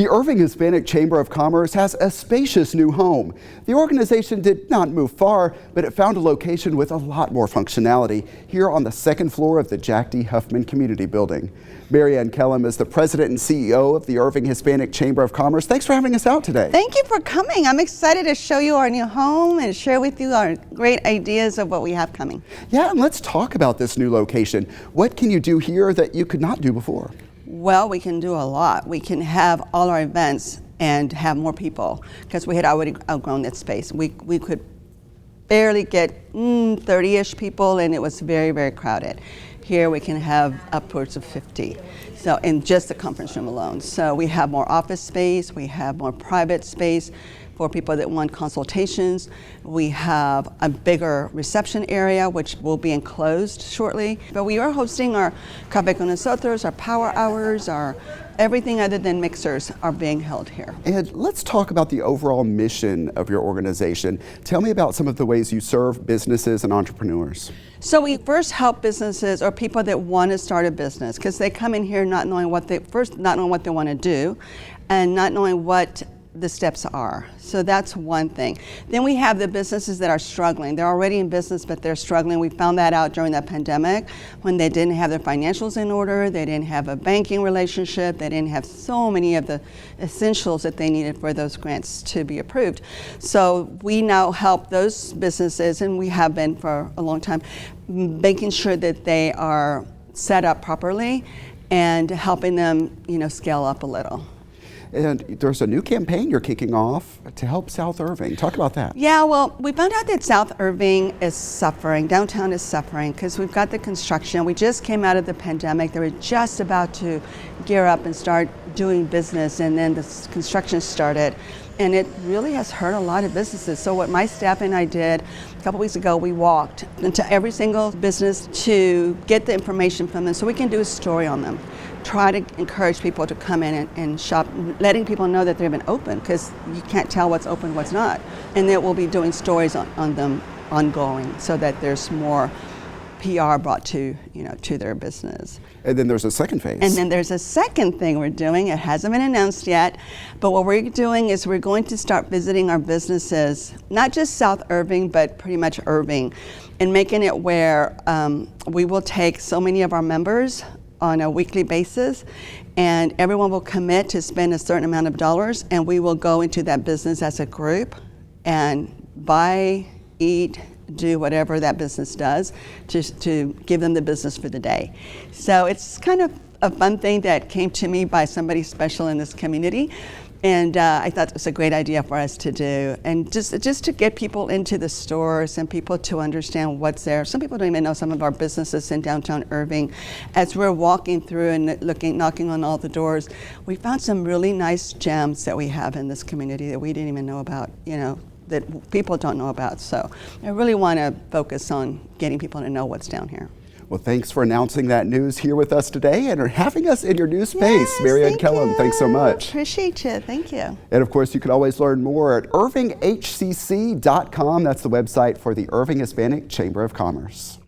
The Irving Hispanic Chamber of Commerce has a spacious new home. The organization did not move far, but it found a location with a lot more functionality here on the second floor of the Jack D. Huffman Community Building. Ann Kellam is the president and CEO of the Irving Hispanic Chamber of Commerce. Thanks for having us out today. Thank you for coming. I'm excited to show you our new home and share with you our great ideas of what we have coming. Yeah, and let's talk about this new location. What can you do here that you could not do before? Well, we can do a lot. We can have all our events and have more people because we had already outgrown that space. We could barely get 30-ish people, and it was very, very crowded. Here we can have upwards of 50. So in just the conference room alone. So we have more office space, we have more private space for people that want consultations. We have a bigger reception area, which will be enclosed shortly. But we are hosting our Café con Nosotros, our power hours, our everything other than mixers are being held here. And let's talk about the overall mission of your organization. Tell me about some of the ways you serve businesses and entrepreneurs. So we first help businesses or people that want to start a business because they come in here not knowing what they want to do and not knowing what the steps are. So that's one thing. Then we have the businesses that are struggling. They're already in business, but they're struggling. We found that out during the pandemic when they didn't have their financials in order, they didn't have a banking relationship, they didn't have so many of the essentials that they needed for those grants to be approved. So we now help those businesses, and we have been for a long time, making sure that they are set up properly and helping them, scale up a little. And there's a new campaign you're kicking off to help South Irving. Talk about that. Yeah, well, we found out that South Irving is suffering, downtown is suffering, because we've got the construction. We just came out of the pandemic. They were just about to gear up and start doing business, and then the construction started. And it really has hurt a lot of businesses. So what my staff and I did a couple weeks ago, we walked into every single business to get the information from them so we can do a story on them. Try to encourage people to come in and shop, letting people know that they've been open because you can't tell what's open, what's not. And then we'll be doing stories on them ongoing so that there's more PR brought to their business. And then there's a second phase. And then there's a second thing we're doing. It hasn't been announced yet, but what we're doing is we're going to start visiting our businesses, not just South Irving, but pretty much Irving, and making it where we will take so many of our members on a weekly basis, and everyone will commit to spend a certain amount of dollars, and we will go into that business as a group and buy, eat, do whatever that business does to give them the business for the day. So it's kind of a fun thing that came to me by somebody special in this community. And I thought it was a great idea for us to do. And just to get people into the stores and people to understand what's there. Some people don't even know some of our businesses in downtown Irving. As we're walking through and knocking on all the doors, we found some really nice gems that we have in this community that we didn't even know about, that people don't know about. So I really want to focus on getting people to know what's down here. Well, thanks for announcing that news here with us today and having us in your new space. Yes, Ann Kellam, thanks so much. Appreciate you. Thank you. And of course, you can always learn more at irvinghcc.com. That's the website for the Irving Hispanic Chamber of Commerce.